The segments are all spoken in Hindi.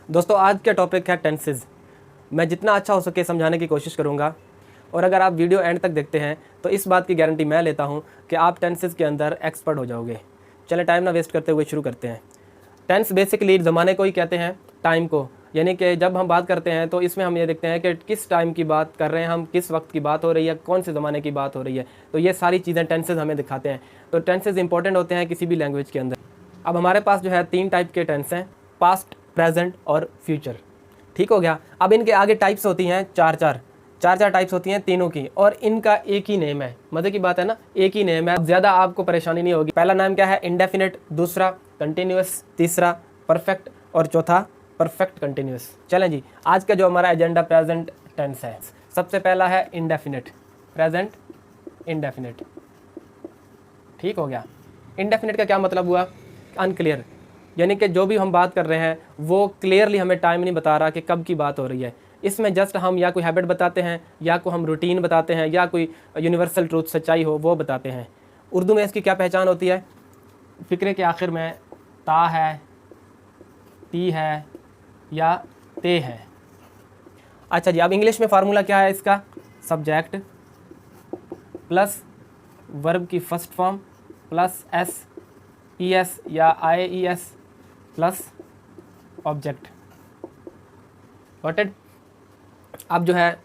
दोस्तों आज का टॉपिक है टेंसेज। मैं जितना अच्छा हो सके समझाने की कोशिश करूँगा और अगर आप वीडियो एंड तक देखते हैं तो इस बात की गारंटी मैं लेता हूँ कि आप टेंसेज के अंदर एक्सपर्ट हो जाओगे। चले टाइम ना वेस्ट करते हुए शुरू करते हैं। टेंस बेसिकली ज़माने को ही कहते हैं, टाइम को, यानी कि जब हम बात करते हैं तो इसमें हम ये देखते हैं कि किस टाइम की बात कर रहे हैं हम, किस वक्त की बात हो रही है, कौन से ज़माने की बात हो रही है। तो ये सारी चीज़ें टेंसेज हमें दिखाते हैं। तो टेंसेज इंपॉर्टेंट होते हैं किसी भी लैंग्वेज के अंदर। अब हमारे पास जो है 3 टाइप के टेंस हैं, पास्ट, प्रेजेंट और फ्यूचर। ठीक हो गया। अब इनके आगे टाइप्स होती हैं चार चार टाइप्स होती हैं तीनों की, और इनका एक ही नेम है। मज़े की बात है ना, एक ही नेम है। ज़्यादा आपको परेशानी नहीं होगी। पहला नाम क्या है? इंडेफिनिट, दूसरा कंटिन्यूअस, तीसरा परफेक्ट और चौथा परफेक्ट कंटिन्यूअस। चलें जी, आज का जो हमारा एजेंडा प्रेजेंट टेंस है। सबसे पहला है इंडेफिनिट, प्रेजेंट इंडेफिनिट। ठीक हो गया। इंडेफिनिट का क्या मतलब हुआ? अनक्लियर, यानी कि जो भी हम बात कर रहे हैं वो क्लियरली हमें टाइम नहीं बता रहा कि कब की बात हो रही है। इसमें जस्ट हम या कोई हैबिट बताते हैं, या कोई हम रूटीन बताते हैं, या कोई यूनिवर्सल ट्रूथ सच्चाई हो वो बताते हैं। उर्दू में इसकी क्या पहचान होती है? फ़िक्रे के आखिर में ता है, ती है या ते है। अच्छा जी, अब इंग्लिश में फार्मूला क्या है इसका? सब्जेक्ट प्लस वर्ब की first form plus S E S या I E S plus object. Got it? अब जो है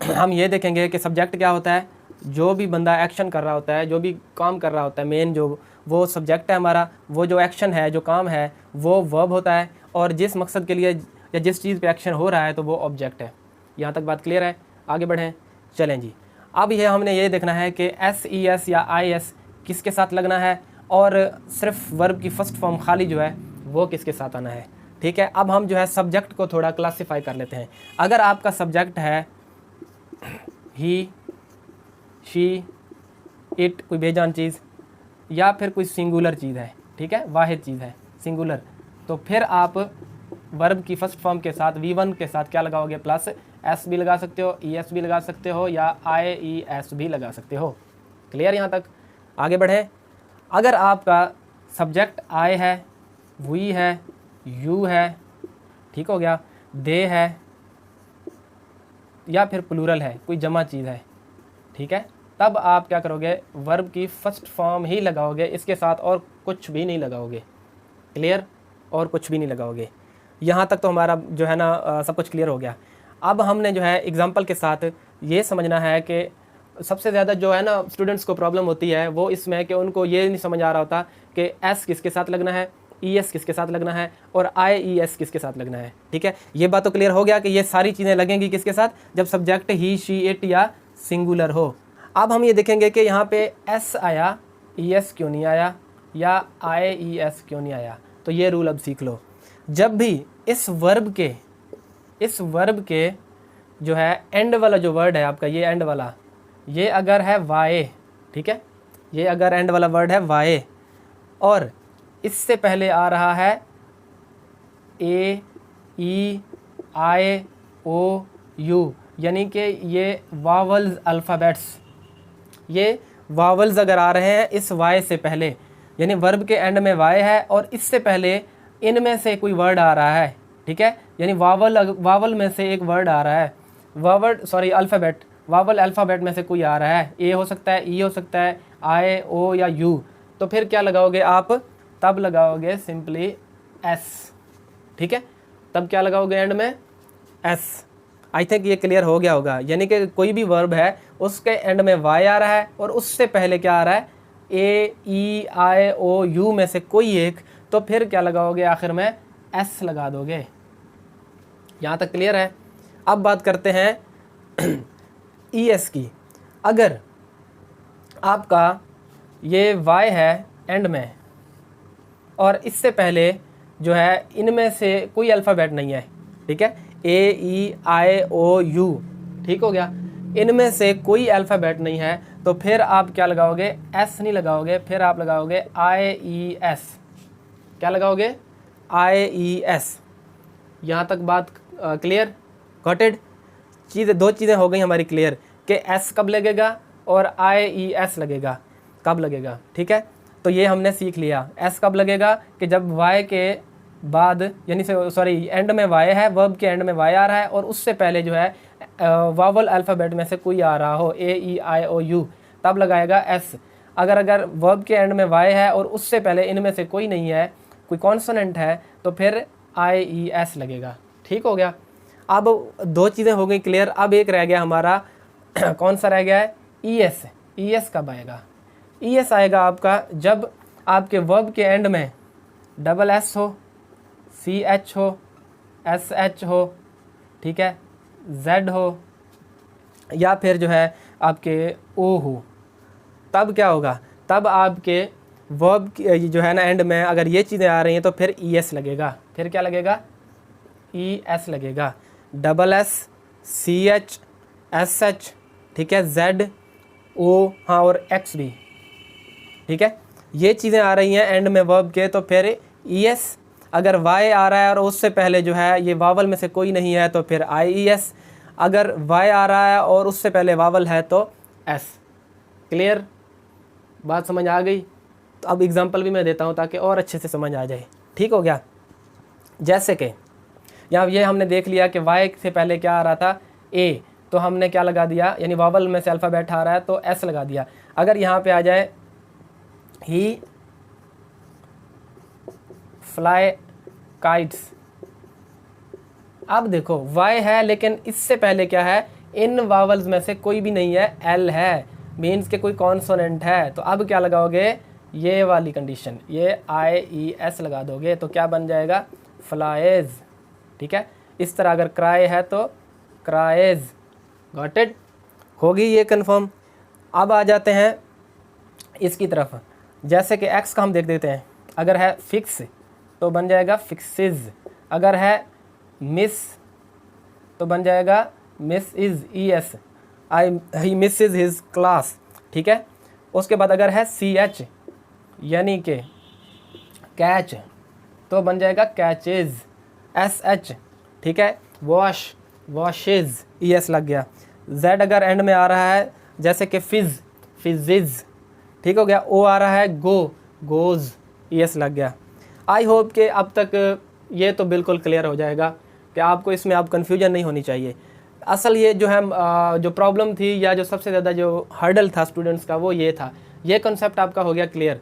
हम ये देखेंगे कि सब्जेक्ट क्या होता है। जो भी बंदा एक्शन कर रहा होता है, जो भी काम कर रहा होता है, मेन जो वो सब्जेक्ट है हमारा। वो जो एक्शन है, जो काम है, वो वर्ब होता है, और जिस मकसद के लिए या जिस चीज़ पे एक्शन हो रहा है तो वो ऑब्जेक्ट है। यहाँ तक बात क्लियर है? आगे बढ़ें। चलें जी, अब ये हमने ये देखना है कि एस ई एस या आई एस किसके साथ लगना है, और सिर्फ वर्ब की फर्स्ट फॉर्म खाली जो है वो किसके साथ आना है। ठीक है। अब हम जो है सब्जेक्ट को थोड़ा क्लासिफाई कर लेते हैं। अगर आपका सब्जेक्ट है ही, शी, इट, कोई बेजान चीज़, या फिर कोई सिंगुलर चीज़ है, ठीक है, वाहिद चीज़ है, सिंगुलर, तो फिर आप वर्ब की फर्स्ट फॉर्म के साथ V1 के साथ क्या लगाओगे? प्लस एस भी लगा सकते हो, ई एस भी लगा सकते हो, या आई ई एस भी लगा सकते हो। क्लियर यहाँ तक? आगे बढ़े। अगर आपका सब्जेक्ट आई है, वी है, यू है, ठीक हो गया, दे है, या फिर प्लूरल है, कोई जमा चीज़ है, ठीक है, तब आप क्या करोगे? वर्ब की फर्स्ट फॉर्म ही लगाओगे इसके साथ, और कुछ भी नहीं लगाओगे। क्लियर? और कुछ भी नहीं लगाओगे। यहाँ तक तो हमारा जो है ना सब कुछ क्लियर हो गया। अब हमने जो है एग्जांपल के साथ ये समझना है कि सबसे ज़्यादा जो है ना स्टूडेंट्स को प्रॉब्लम होती है वो इसमें कि उनको ये नहीं समझ आ रहा होता कि एस किसके साथ लगना है, ई एस किसके साथ लगना है, और आई ई एस किसके साथ लगना है। ठीक है, ये बात तो क्लियर हो गया कि ये सारी चीज़ें लगेंगी किसके साथ? जब सब्जेक्ट ही, शी, इट या सिंगुलर हो। अब हम ये देखेंगे कि यहाँ पे एस आया, ई एस क्यों नहीं आया, या आई ई एस क्यों नहीं आया। तो ये रूल अब सीख लो। जब भी इस वर्ब के जो है एंड वाला जो वर्ड है आपका, ये एंड वाला, ये अगर है वाए, ठीक है, ये अगर एंड वाला वर्ड है वाए, और इससे पहले आ रहा है ए, ई, आई, ओ, यू, यानी कि ये वावल्स अल्फ़ाबेट्स, ये वावल्स अगर आ रहे हैं इस वाई से पहले, यानी वर्ब के एंड में वाई है और इससे पहले इनमें से कोई वर्ड आ रहा है, ठीक है, यानी वावल में से एक वर्ड आ रहा है, अल्फ़ाबेट, वावल अल्फ़ाबेट में से कोई आ रहा है, ए हो सकता है, ई हो सकता है, आई, ओ या यू, तो फिर क्या लगाओगे आप? तब लगाओगे सिंपली एस। ठीक है, तब क्या लगाओगे एंड में? एस। आई थिंक ये क्लियर हो गया होगा। यानी कि कोई भी वर्ब है उसके एंड में वाई आ रहा है और उससे पहले क्या आ रहा है? ए, ई, आई, ओ, यू में से कोई एक, तो फिर क्या लगाओगे? आखिर में एस लगा दोगे। यहाँ तक क्लियर है? अब बात करते हैं ई एस की। अगर आपका ये वाई है एंड में और इससे पहले जो है इनमें से कोई अल्फ़ाबेट नहीं है, ठीक है, ए, ई, आई, ओ, यू, ठीक हो गया, इनमें से कोई अल्फ़ाबेट नहीं है, तो फिर आप क्या लगाओगे? एस नहीं लगाओगे, फिर आप लगाओगे आई ई एस। क्या लगाओगे? आई ई एस। यहाँ तक बात क्लियर? गॉटेड? दो चीज़ें हो गई हमारी क्लियर कि एस कब लगेगा और आई ई एस लगेगा कब लगेगा। ठीक है, तो ये हमने सीख लिया। एस कब लगेगा कि जब वाई के बाद यानी सॉरी एंड में वाई है, वर्ब के एंड में वाई आ रहा है और उससे पहले जो है वावल अल्फ़ाबेट में से कोई आ रहा हो, ए ई आई ओ यू, तब लगाएगा एस। अगर वर्ब के एंड में वाई है और उससे पहले इनमें से कोई नहीं है, कोई कॉन्सोनेंट है, तो फिर आई ई एस लगेगा। ठीक हो गया। अब दो चीज़ें हो गई क्लियर। अब एक रह गया हमारा कौन सा रह गया है, ई एस। ई एस कब आएगा? ई एस आएगा आपका जब आपके वर्ब के एंड में डबल एस हो, सी एच हो, एस एच हो, ठीक है, जेड हो, या फिर जो है आपके ओ हो। तब क्या होगा? तब आपके वर्ब जो है ना एंड में अगर ये चीज़ें आ रही हैं तो फिर ई एस लगेगा। फिर क्या लगेगा? ई एस लगेगा। Double S, C H, S H, ठीक है, जेड, ओ, हाँ, और एक्स भी, ठीक है, ये चीज़ें आ रही हैं एंड में वर्ब के, तो फिर ई एस। अगर वाई आ रहा है और उससे पहले जो है ये वावल में से कोई नहीं है तो फिर आई ई एस। अगर वाई आ रहा है और उससे पहले वावल है तो एस। क्लियर? बात समझ आ गई? तो अब एग्जांपल भी मैं देता हूँ ताकि और अच्छे से समझ आ जाए। ठीक हो गया। जैसे कि यहाँ ये हमने देख लिया कि वाई से पहले क्या आ रहा था, ए, तो हमने क्या लगा दिया, यानी वावल में से अल्फ़ाबेट आ रहा है तो एस लगा दिया। अगर यहाँ पे आ जाए ही फ्लाई काइट्स, अब देखो वाई है लेकिन इससे पहले क्या है, इन वावल्स में से कोई भी नहीं है, एल है, मीन्स के कोई कॉन्सोनेंट है। तो अब क्या लगाओगे, ये वाली कंडीशन, ये आई ई एस लगा दोगे तो क्या बन जाएगा, फ्लाइज। ठीक है, इस तरह अगर क्राई है तो क्राइज। Got it? होगी ये कंफर्म। अब आ जाते हैं इसकी तरफ। जैसे कि एक्स का हम देख देते हैं। अगर है फिक्स तो बन जाएगा फिक्सिज। अगर है मिस तो बन जाएगा miss is, E S, he misses his class. ठीक है, उसके बाद अगर है सी एच यानी कि कैच तो बन जाएगा कैचेज, एस एच, ठीक है, वॉश, वॉशेज, ई एस लग गया। जेड अगर एंड में आ रहा है जैसे कि फिज, फिजिज, ठीक हो गया। ओ आ रहा है गो, गोज, ई एस लग गया। आई होप कि अब तक ये तो बिल्कुल क्लियर हो जाएगा कि आपको इसमें अब कन्फ्यूजन नहीं होनी चाहिए। असल ये जो है जो प्रॉब्लम थी या जो सबसे ज़्यादा जो हर्डल था स्टूडेंट्स का वो ये था। ये कॉन्सेप्ट आपका हो गया क्लियर